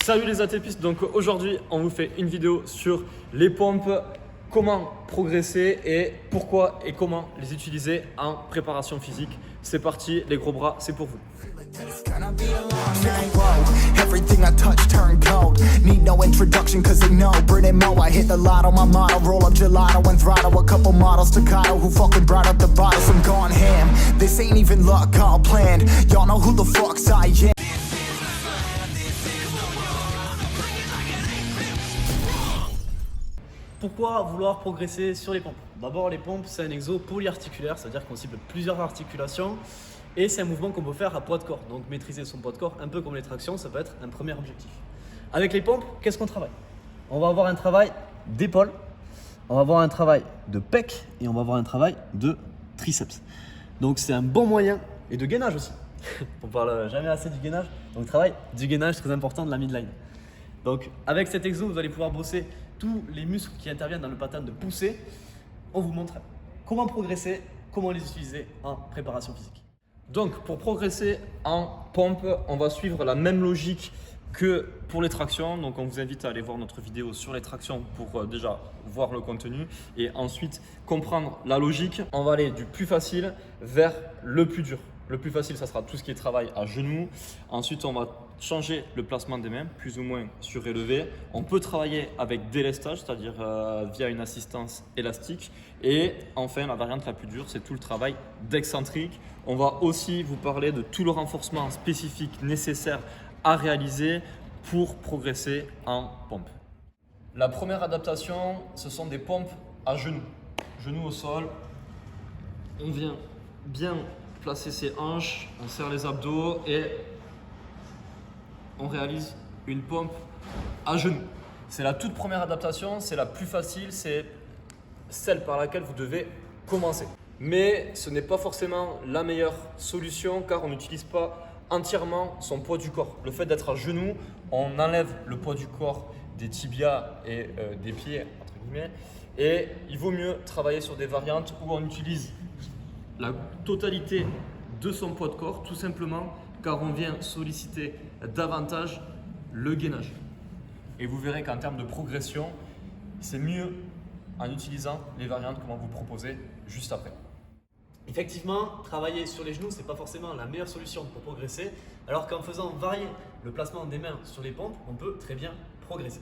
Salut les athlépistes, donc aujourd'hui on vous fait une vidéo sur les pompes, comment progresser et pourquoi et comment les utiliser en préparation physique. C'est parti, les gros bras, c'est pour vous. Everything I touch turn cold. Need no introduction cause they know Britney Mo, I hit the lotto, my motto. Roll up gelato and throttle a couple models staccato. Who fucking brought up the bottles, I'm gone ham. This ain't even luck, all planned. Y'all know who the fuck's I am. Pourquoi vouloir progresser sur les pompes? D'abord, les pompes, c'est un exo polyarticulaire, c'est-à-dire qu'on cible plusieurs articulations et c'est un mouvement qu'on peut faire à poids de corps. Donc maîtriser son poids de corps, un peu comme les tractions, ça peut être un premier objectif. Avec les pompes, qu'est-ce qu'on travaille? On va avoir un travail d'épaule, on va avoir un travail de pec et on va avoir un travail de triceps. Donc c'est un bon moyen, et de gainage aussi. On parle jamais assez du gainage, donc travail du gainage très important de la midline. Donc avec cet exo, vous allez pouvoir bosser tous les muscles qui interviennent dans le pattern de poussée. On vous montre comment progresser, comment les utiliser en préparation physique. Donc pour progresser en pompe, on va suivre la même logique que pour les tractions. Donc on vous invite à aller voir notre vidéo sur les tractions pour déjà voir le contenu et ensuite comprendre la logique. On va aller du plus facile vers le plus dur. Le plus facile, ça sera tout ce qui est travail à genoux. Ensuite, on va changer le placement des mains, plus ou moins surélevé. On peut travailler avec délestage, c'est-à-dire via une assistance élastique. Et enfin, la variante la plus dure, c'est tout le travail d'excentrique. On va aussi vous parler de tout le renforcement spécifique nécessaire à réaliser pour progresser en pompe. La première adaptation, ce sont des pompes à genoux. Genoux au sol. On vient bien placer ses hanches, on serre les abdos et on réalise une pompe à genoux. C'est la toute première adaptation, c'est la plus facile, c'est celle par laquelle vous devez commencer. Mais ce n'est pas forcément la meilleure solution car on n'utilise pas entièrement son poids du corps. Le fait d'être à genoux, on enlève le poids du corps des tibias et des pieds, entre guillemets, et il vaut mieux travailler sur des variantes où on utilise la totalité de son poids de corps, tout simplement car on vient solliciter davantage le gainage. Et vous verrez qu'en termes de progression, c'est mieux en utilisant les variantes qu'on va vous proposer juste après. Effectivement, travailler sur les genoux, c'est pas forcément la meilleure solution pour progresser, alors qu'en faisant varier le placement des mains sur les pompes, on peut très bien progresser.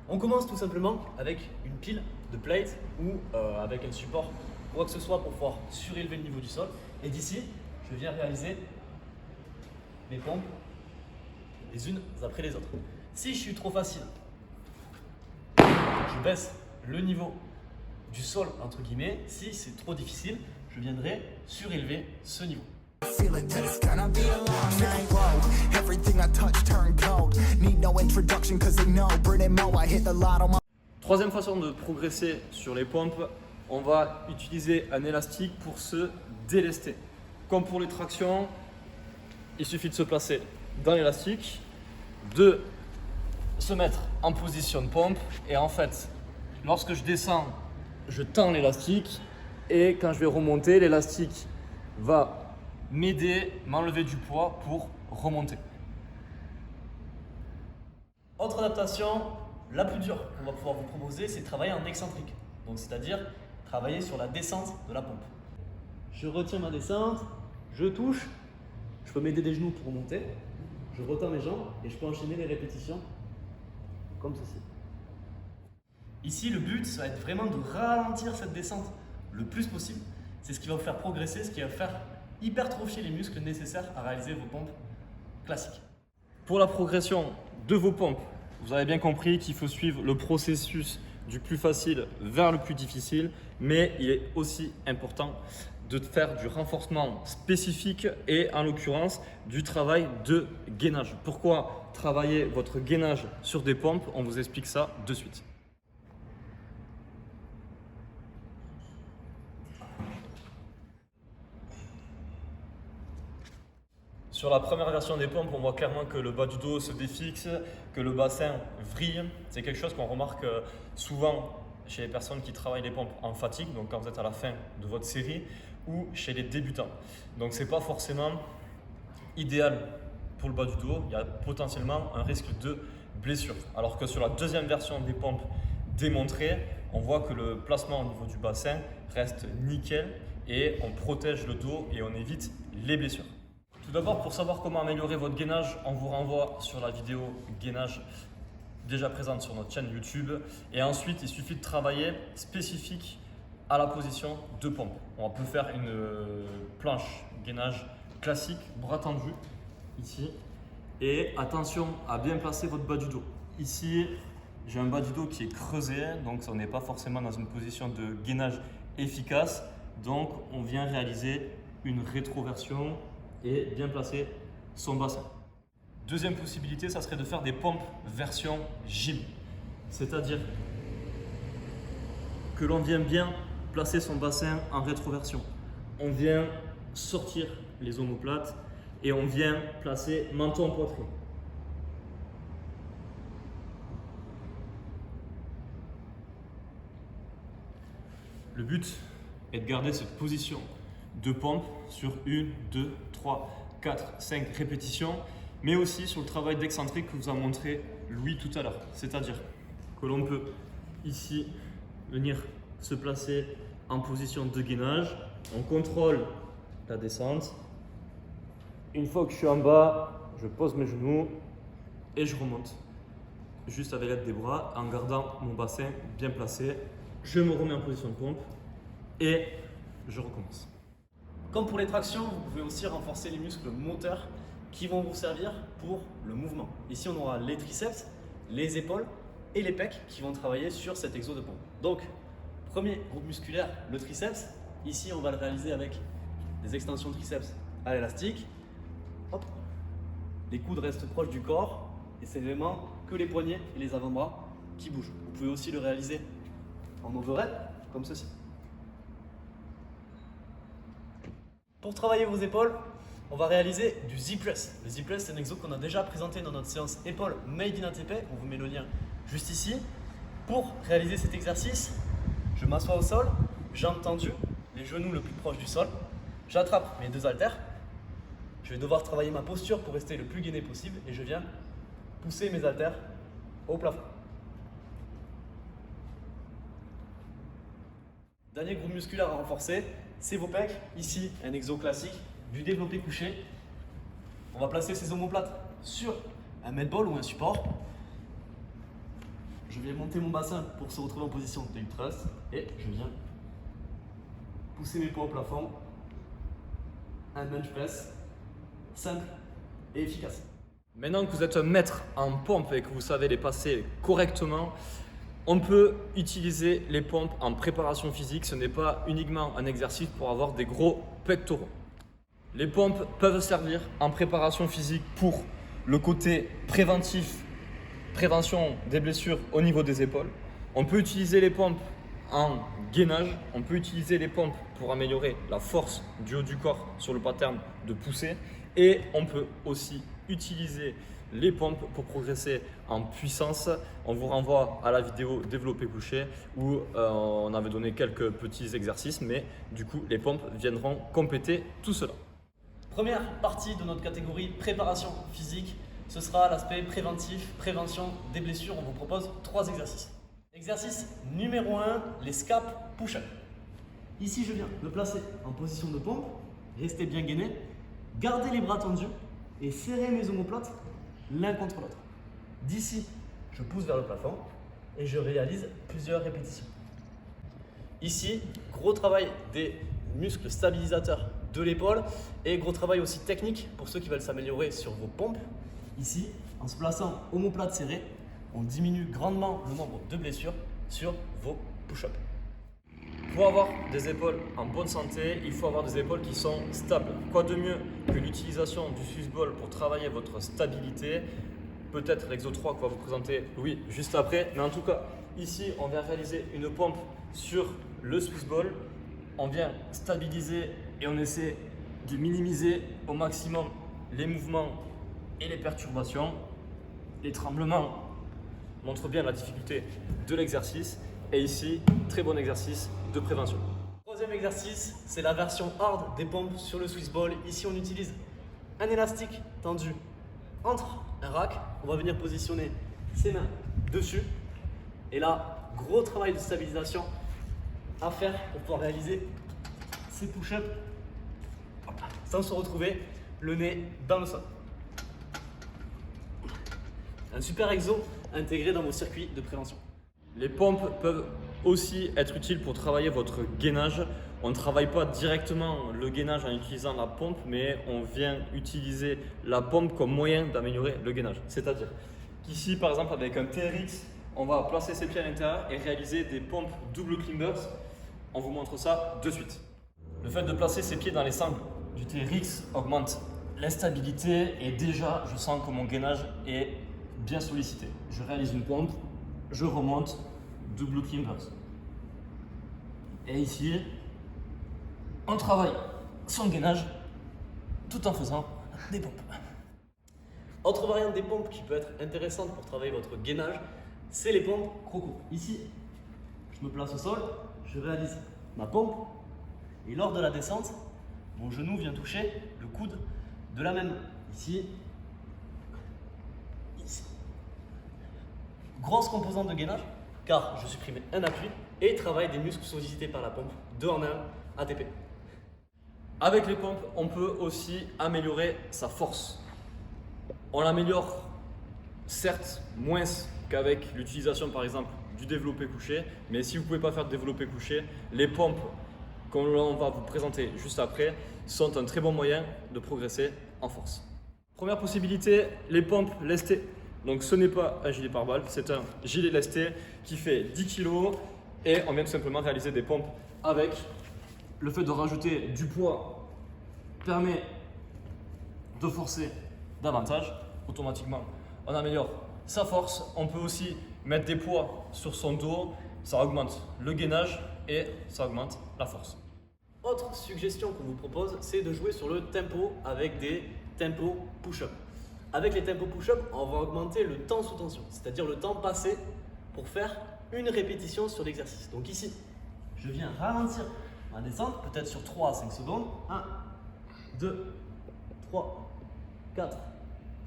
On commence tout simplement avec une pile de plates ou avec un support, quoi que ce soit pour pouvoir surélever le niveau du sol. Et d'ici, je viens réaliser mes pompes les unes après les autres. Si je suis trop facile, je baisse le niveau du sol entre guillemets. Si c'est trop difficile, je viendrai surélever ce niveau. Feeling that it's gonna be a long night. Whoa, everything I touch turn cold. Need no introduction cause they know Britney Mo, I hit the lotto. Troisième façon de progresser sur les pompes, on va utiliser un élastique pour se délester. Comme pour les tractions, il suffit de se placer dans l'élastique, de se mettre en position de pompe et en fait, lorsque je descends, je tends l'élastique et quand je vais remonter, l'élastique va m'aider, m'enlever du poids pour remonter. Autre adaptation, la plus dure qu'on va pouvoir vous proposer, c'est de travailler en excentrique. Donc c'est-à-dire travailler sur la descente de la pompe. Je retiens ma descente, je touche, je peux m'aider des genoux pour remonter, je retends mes jambes et je peux enchaîner les répétitions comme ceci. Ici, le but, ça va être vraiment de ralentir cette descente le plus possible. C'est ce qui va vous faire progresser, ce qui va faire hypertrophier les muscles nécessaires à réaliser vos pompes classiques. Pour la progression de vos pompes, vous avez bien compris qu'il faut suivre le processus du plus facile vers le plus difficile, mais il est aussi important de faire du renforcement spécifique et en l'occurrence du travail de gainage. Pourquoi travailler votre gainage sur des pompes? On vous explique ça de suite. Sur la première version des pompes, on voit clairement que le bas du dos se défixe, que le bassin vrille. C'est quelque chose qu'on remarque souvent chez les personnes qui travaillent les pompes en fatigue, donc quand vous êtes à la fin de votre série, ou chez les débutants. Donc ce n'est pas forcément idéal pour le bas du dos, il y a potentiellement un risque de blessure. Alors que sur la deuxième version des pompes démontrées, on voit que le placement au niveau du bassin reste nickel et on protège le dos et on évite les blessures. Tout d'abord, pour savoir comment améliorer votre gainage, on vous renvoie sur la vidéo gainage déjà présente sur notre chaîne YouTube. Et ensuite, il suffit de travailler spécifique à la position de pompe. On peut faire une planche gainage classique, bras tendus, ici. Et attention à bien placer votre bas du dos. Ici, j'ai un bas du dos qui est creusé, donc on n'est pas forcément dans une position de gainage efficace. Donc, on vient réaliser une rétroversion et bien placer son bassin. Deuxième possibilité, ça serait de faire des pompes version gym. C'est-à-dire que l'on vient bien placer son bassin en rétroversion. On vient sortir les omoplates et on vient placer menton poitrine. Le but est de garder cette position de pompe sur 1, 2, 3, 4, 5 répétitions, mais aussi sur le travail d'excentrique que vous a montré Louis tout à l'heure. C'est-à-dire que l'on peut ici venir se placer en position de gainage, on contrôle la descente. Une fois que je suis en bas, je pose mes genoux et je remonte juste avec l'aide des bras en gardant mon bassin bien placé. Je me remets en position de pompe et je recommence. Comme pour les tractions, vous pouvez aussi renforcer les muscles moteurs qui vont vous servir pour le mouvement. Ici, on aura les triceps, les épaules et les pecs qui vont travailler sur cet exo de pompe. Donc, premier groupe musculaire, le triceps. Ici, on va le réaliser avec des extensions triceps à l'élastique. Hop. Les coudes restent proches du corps et c'est vraiment que les poignets et les avant-bras qui bougent. Vous pouvez aussi le réaliser en overhead, comme ceci. Pour travailler vos épaules, on va réaliser du Z-Press. Le Z-Press, c'est un exo qu'on a déjà présenté dans notre séance épaules Made in ATP. On vous met le lien juste ici. Pour réaliser cet exercice, je m'assois au sol, jambes tendues, les genoux le plus proche du sol. J'attrape mes deux haltères. Je vais devoir travailler ma posture pour rester le plus gainé possible et je viens pousser mes haltères au plafond. Dernier groupe musculaire à renforcer, c'est vos pecs. Ici, un exo classique du développé couché. On va placer ces omoplates sur un med ball ou un support. Je viens monter mon bassin pour se retrouver en position de thrust et je viens pousser mes poids au plafond. Un bench press simple et efficace. Maintenant que vous êtes un maître en pompe et que vous savez les passer correctement, on peut utiliser les pompes en préparation physique. Ce n'est pas uniquement un exercice pour avoir des gros pectoraux. Les pompes peuvent servir en préparation physique pour le côté préventif, prévention des blessures au niveau des épaules. On peut utiliser les pompes en gainage, on peut utiliser les pompes pour améliorer la force du haut du corps sur le pattern de poussée et on peut aussi utiliser les pompes pour progresser en puissance. On vous renvoie à la vidéo développé couché où on avait donné quelques petits exercices, mais du coup les pompes viendront compléter tout cela. Première partie de notre catégorie préparation physique, ce sera l'aspect préventif, prévention des blessures. On vous propose 3 exercices. Exercice numéro 1, les scap push-up. Ici, je viens me placer en position de pompe, rester bien gainé, garder les bras tendus et serrer mes omoplates l'un contre l'autre. D'ici, je pousse vers le plafond et je réalise plusieurs répétitions. Ici, gros travail des muscles stabilisateurs de l'épaule et gros travail aussi technique pour ceux qui veulent s'améliorer sur vos pompes. Ici, en se plaçant omoplate serrée, on diminue grandement le nombre de blessures sur vos push-ups. Pour avoir des épaules en bonne santé, il faut avoir des épaules qui sont stables. Quoi de mieux que l'utilisation du Swiss Ball pour travailler votre stabilité? Peut-être l'exo 3 qu'on va vous présenter Louis juste après. Mais en tout cas, ici, on vient réaliser une pompe sur le Swiss Ball. On vient stabiliser et on essaie de minimiser au maximum les mouvements et les perturbations. Les tremblements montrent bien la difficulté de l'exercice. Et ici, très bon exercice de prévention. Troisième exercice, c'est la version hard des pompes sur le Swiss Ball. Ici, on utilise un élastique tendu entre un rack. On va venir positionner ses mains dessus. Et là, gros travail de stabilisation à faire pour pouvoir réaliser ces push-ups sans se retrouver le nez dans le sol. Un super exo intégré dans vos circuits de prévention. Les pompes peuvent aussi être utiles pour travailler votre gainage. On ne travaille pas directement le gainage en utilisant la pompe, mais on vient utiliser la pompe comme moyen d'améliorer le gainage. C'est-à-dire qu'ici, par exemple, avec un TRX, on va placer ses pieds à l'intérieur et réaliser des pompes double climbers. On vous montre ça de suite. Le fait de placer ses pieds dans les sangles du TRX augmente l'instabilité et déjà, je sens que mon gainage est bien sollicité. Je réalise une pompe, je remonte, double climbers. Et ici, on travaille son gainage tout en faisant des pompes. Autre variante des pompes qui peut être intéressante pour travailler votre gainage, c'est les pompes croco. Ici, je me place au sol, je réalise ma pompe et lors de la descente, mon genou vient toucher le coude de la même main. Ici. Grosse composante de gainage car je supprime un appui et travaille des muscles sollicités par la pompe 2 en 1 ATP. Avec les pompes, on peut aussi améliorer sa force. On l'améliore certes moins qu'avec l'utilisation par exemple du développé couché, mais si vous ne pouvez pas faire de développé couché, les pompes qu'on va vous présenter juste après sont un très bon moyen de progresser en force. Première possibilité, les pompes lestées. Donc ce n'est pas un gilet pare-balles, c'est un gilet lesté qui fait 10 kg et on vient tout simplement réaliser des pompes avec. Le fait de rajouter du poids permet de forcer davantage. Automatiquement, on améliore sa force. On peut aussi mettre des poids sur son dos. Ça augmente le gainage et ça augmente la force. Autre suggestion qu'on vous propose, c'est de jouer sur le tempo avec des tempos push-up. Avec les tempos push-up, on va augmenter le temps sous tension, c'est-à-dire le temps passé pour faire une répétition sur l'exercice. Donc ici, je viens ralentir ma descente, peut-être sur 3 à 5 secondes. 1, 2, 3, 4,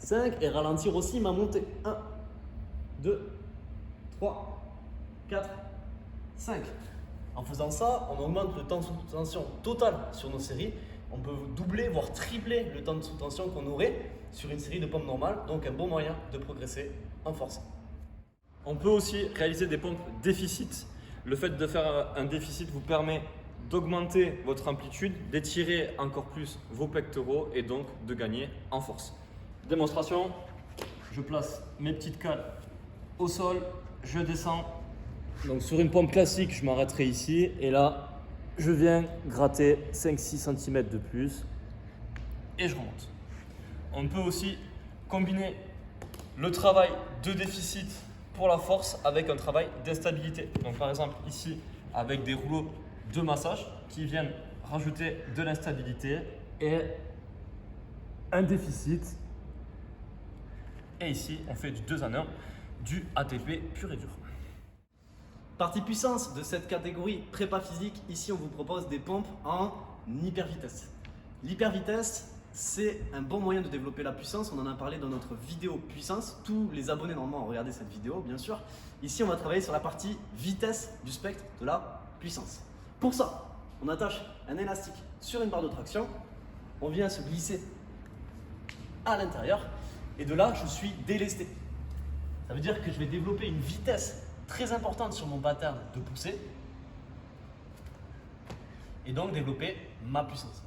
5 et ralentir aussi ma montée. 1, 2, 3, 4, 5. En faisant ça, on augmente le temps sous tension total sur nos séries. On peut doubler, voire tripler le temps de sous tension qu'on aurait sur une série de pompes normales. Donc un bon moyen de progresser en force. On peut aussi réaliser des pompes déficit. Le fait de faire un déficit vous permet d'augmenter votre amplitude, d'étirer encore plus vos pectoraux et donc de gagner en force. Démonstration, je place mes petites cales au sol, je descends. Donc sur une pompe classique, je m'arrêterai ici et là, je viens gratter 5-6 cm de plus et je remonte. On peut aussi combiner le travail de déficit pour la force avec un travail d'instabilité. Donc par exemple ici avec des rouleaux de massage qui viennent rajouter de l'instabilité et un déficit. Et ici on fait du 2 en 1, du ATP pur et dur. Partie puissance de cette catégorie prépa physique, ici on vous propose des pompes en hyper vitesse. L'hyper vitesse, c'est un bon moyen de développer la puissance. On en a parlé dans notre vidéo puissance. Tous les abonnés normalement ont regardé cette vidéo, bien sûr. Ici, on va travailler sur la partie vitesse du spectre de la puissance. Pour ça, on attache un élastique sur une barre de traction. On vient se glisser à l'intérieur. Et de là, je suis délesté. Ça veut dire que je vais développer une vitesse très importante sur mon pattern de poussée. Et donc développer ma puissance.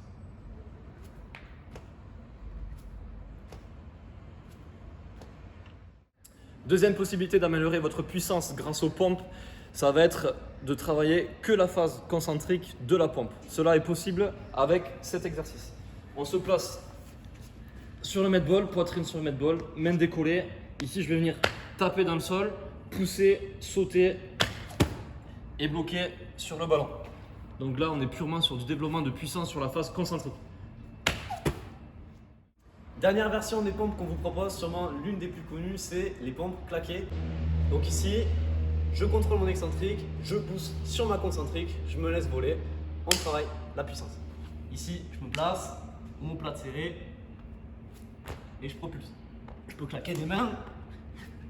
Deuxième possibilité d'améliorer votre puissance grâce aux pompes, ça va être de travailler que la phase concentrique de la pompe. Cela est possible avec cet exercice. On se place sur le mat ball, poitrine sur le mat ball, main décollée. Ici, je vais venir taper dans le sol, pousser, sauter et bloquer sur le ballon. Donc là, on est purement sur du développement de puissance sur la phase concentrique. Dernière version des pompes qu'on vous propose, sûrement l'une des plus connues, c'est les pompes claquées. Donc ici, je contrôle mon excentrique, je pousse sur ma concentrique, je me laisse voler, on travaille la puissance. Ici, je me place, omoplate serrée et je propulse. Je peux claquer des mains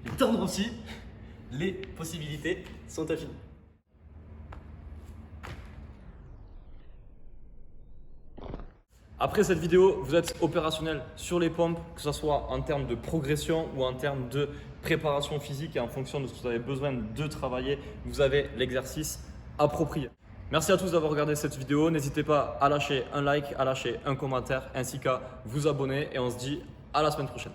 les tendres aussi, les possibilités sont infinies. Après cette vidéo, vous êtes opérationnel sur les pompes, que ce soit en termes de progression ou en termes de préparation physique et en fonction de ce que vous avez besoin de travailler, vous avez l'exercice approprié. Merci à tous d'avoir regardé cette vidéo. N'hésitez pas à lâcher un like, à lâcher un commentaire ainsi qu'à vous abonner et on se dit à la semaine prochaine.